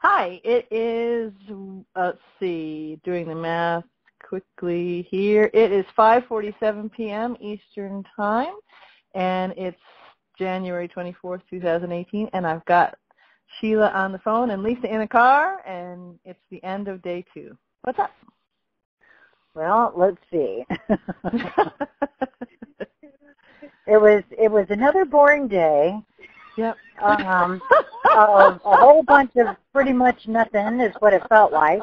Hi, it is, let's see, doing the math quickly here. It is 5:47 p.m. Eastern Time, and it's January 24th, 2018, and I've got Sheila on the phone and Lisa in a car, and it's the end of day 2. What's up? Well, let's see. It was another boring day. Yep. A whole bunch of pretty much nothing is what it felt like.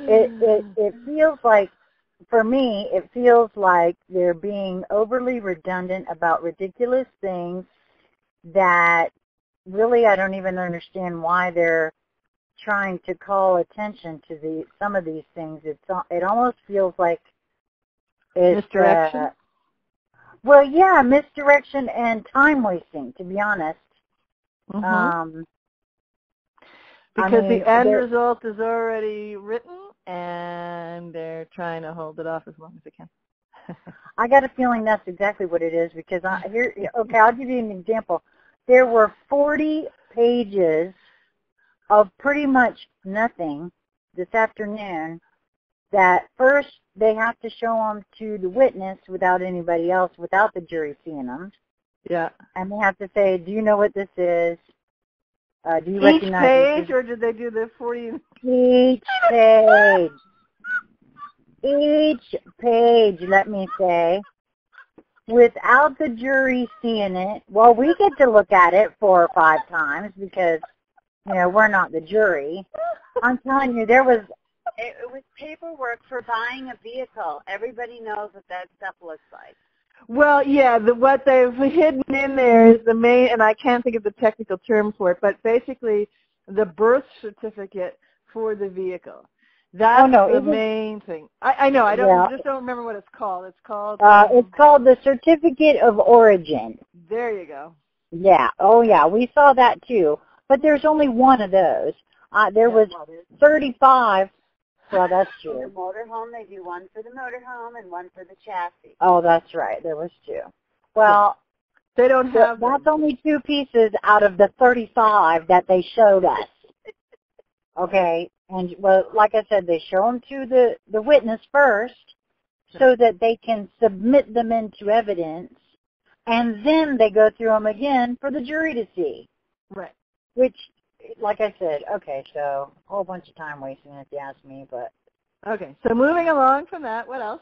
It feels like, for me, it feels like they're being overly redundant about ridiculous things that really I don't even understand why they're trying to call attention to some of these things. It almost feels like it's misdirection. Well, yeah, misdirection and time wasting, to be honest. Mm-hmm. Because the end result is already written, and they're trying to hold it off as long as they can. I got a feeling that's exactly what it is, because I'll give you an example. There were 40 pages of pretty much nothing this afternoon that first they have to show them to the witness without anybody else, without the jury seeing them. Yeah. And they have to say, do you know what this is? Do you Each recognize page, or did they do the 40? Each page. Each page, let me say, without the jury seeing it. Well, we get to look at it 4 or 5 times because, we're not the jury. I'm telling you, it was paperwork for buying a vehicle. Everybody knows what that stuff looks like. Well, yeah, what they've hidden in there is the main, and I can't think of the technical term for it, but basically the birth certificate for the vehicle. That's the main thing. I know. I just don't remember what it's called. It's called the Certificate of Origin. There you go. Yeah. Oh, yeah. We saw that too. But there's only one of those. There was 35. Well, that's true. In the motorhome, they do one for the motorhome and one for the chassis. Oh, that's right. There was 2. Well, they don't have. That's only 2 pieces out of the 35 that they showed us. Okay, and well, like I said, they show them to the witness first, so that they can submit them into evidence, and then they go through them again for the jury to see. Right. Which, like I said, okay, so a whole bunch of time wasting if you ask me, but. Okay, so moving along from that, what else?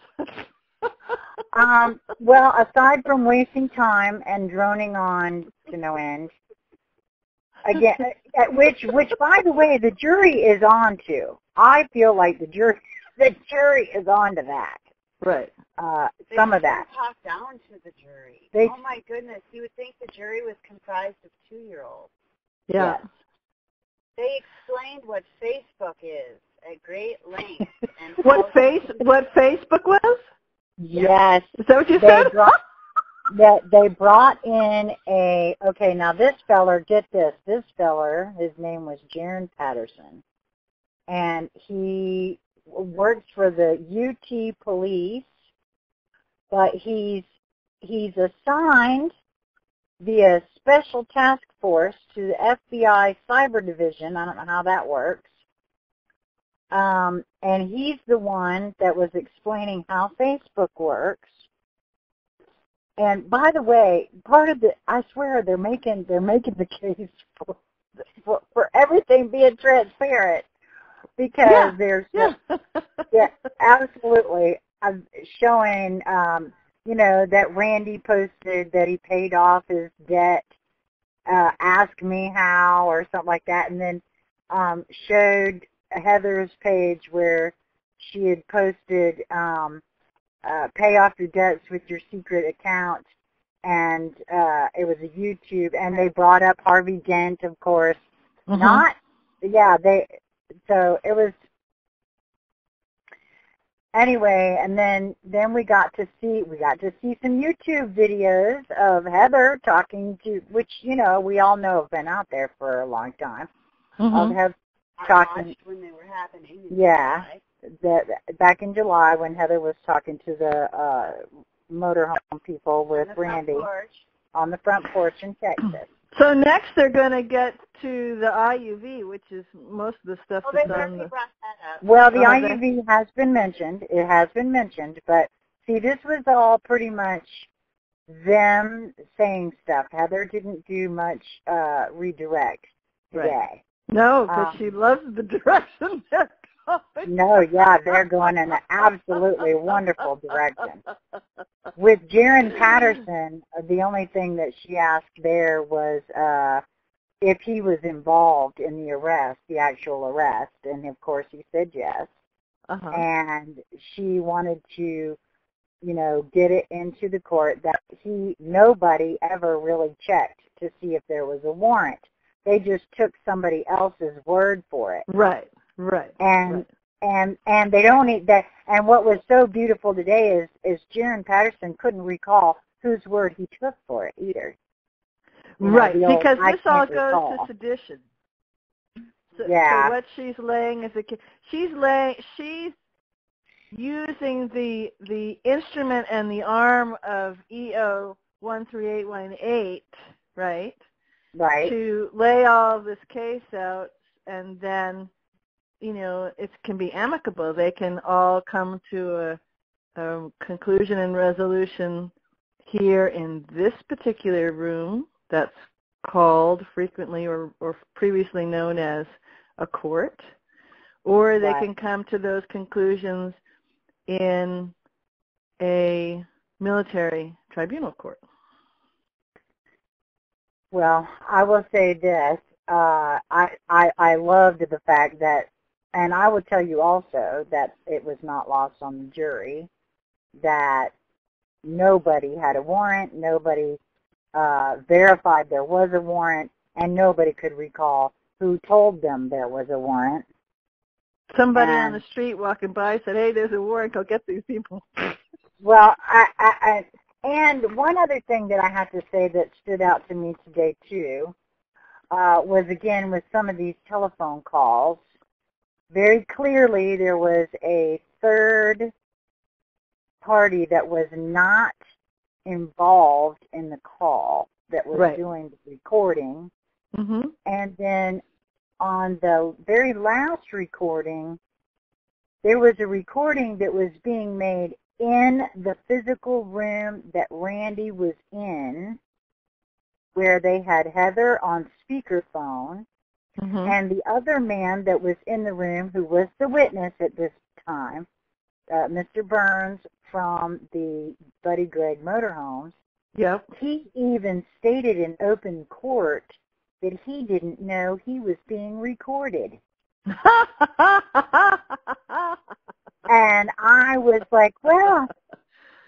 Well, aside from wasting time and droning on to no end, again, which by the way, the jury is on to. I feel like the jury is on to that. Right. Some of that. They talk down to the jury. Oh my goodness, you would think the jury was comprised of 2-year-olds. Yeah. Yes. They explained what Facebook is at great length. And what Facebook was? Yes. Is that what you said? They brought in now this feller, get this feller, his name was Jaron Patterson, and he works for the UT police, but he's assigned via special task force to the FBI Cyber Division. I don't know how that works. And he's the one that was explaining how Facebook works. And by the way, I swear they're making the case for everything being transparent, because absolutely. I'm showing, that Randy posted that he paid off his debt, ask me how, or something like that, and then showed Heather's page where she had posted, pay off your debts with your secret account, and it was a YouTube, and they brought up Harvey Dent, of course. Mm-hmm. So it was, anyway, and then we got to see some YouTube videos of Heather talking to, which, we all know have been out there for a long time, of Heather talking. When they were happening. Yeah. Back in July, when Heather was talking to the motorhome people with Randy on the front porch in Texas. So next they're going to get to the IUV, which is most of the stuff Oh, that's they've on already the... brought that up. Well, the Oh, IUV has been mentioned. It has been mentioned, but see, this was all pretty much them saying stuff. Heather didn't do much redirect today. Right. No, because she loves the direction they're going. No, yeah, they're going in an absolutely wonderful direction. With Jaron Patterson, the only thing that she asked there was if he was involved in the arrest, the actual arrest, and of course he said yes. Uh-huh. And she wanted to, get it into the court that nobody ever really checked to see if there was a warrant. They just took somebody else's word for it. Right. And they don't need that. And what was so beautiful today is Jaron Patterson couldn't recall whose word he took for it either. Right, because I this all can't goes recall. to sedition. So, Yeah. So what she's laying is she's using the instrument and the arm of EO 13818, right? Right. To lay all this case out, and then it can be amicable. They can all come to a conclusion and resolution here in this particular room that's called frequently or previously known as a court, or they can come to those conclusions in a military tribunal court. Well, I will say this. I loved the fact that, and I will tell you also that it was not lost on the jury that nobody had a warrant, nobody verified there was a warrant, and nobody could recall who told them there was a warrant. Somebody on the street walking by said, "Hey, there's a warrant. Go get these people." Well, and one other thing that I have to say that stood out to me today too was again with some of these telephone calls. Very clearly, there was a third party that was not involved in the call that was doing the recording. Mm-hmm. And then on the very last recording, there was a recording that was being made in the physical room that Randy was in, where they had Heather on speakerphone, and the other man that was in the room, who was the witness at this time, Mr. Burns from the Buddy Gregg Motorhomes, he even stated in open court that he didn't know he was being recorded. And I was like, well,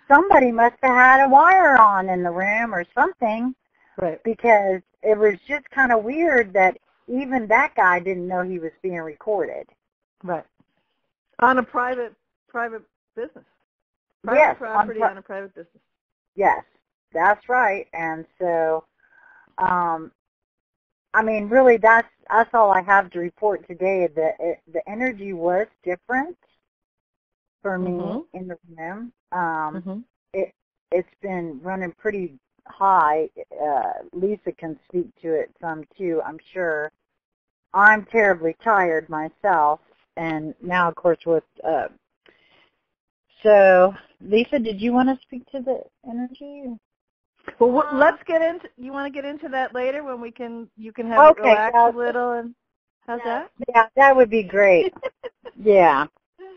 somebody must have had a wire on in the room or something. Right. Because it was just kind of weird that even that guy didn't know he was being recorded. Right. On a private business. Private property on a private business. Yes, that's right. And so, I mean, really, that's all I have to report today. The energy was different for me in the room. It's been running pretty high. Lisa can speak to it some too, I'm sure. I'm terribly tired myself, and now, of course, with so, Lisa, did you want to speak to the energy? Well, let's get into. You want to get into that later when you can have it relax a little, and how's that? Yeah, that would be great. Yeah.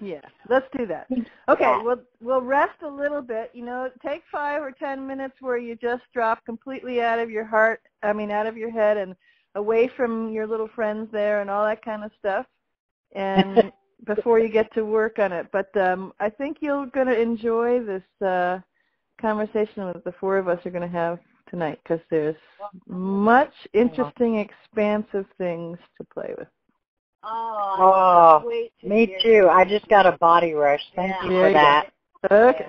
Yeah, let's do that. Okay, we'll rest a little bit. Take 5 or 10 minutes where you just drop completely out of your out of your head and away from your little friends there and all that kind of stuff, and before you get to work on it. But I think you're going to enjoy this conversation that the four of us are going to have tonight, because there's much interesting, expansive things to play with. Oh, me too. I just got a body rush. Thank you for that. Okay.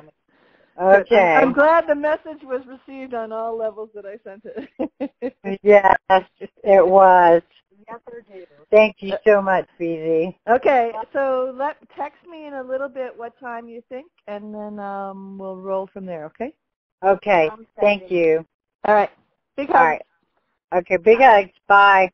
Okay. I'm glad the message was received on all levels that I sent it. Yes, it was. Thank you so much, BZ. Okay, so text me in a little bit what time you think, and then we'll roll from there, okay? Okay, thank you. All right. Big hug. All right. Okay, big hugs. Bye.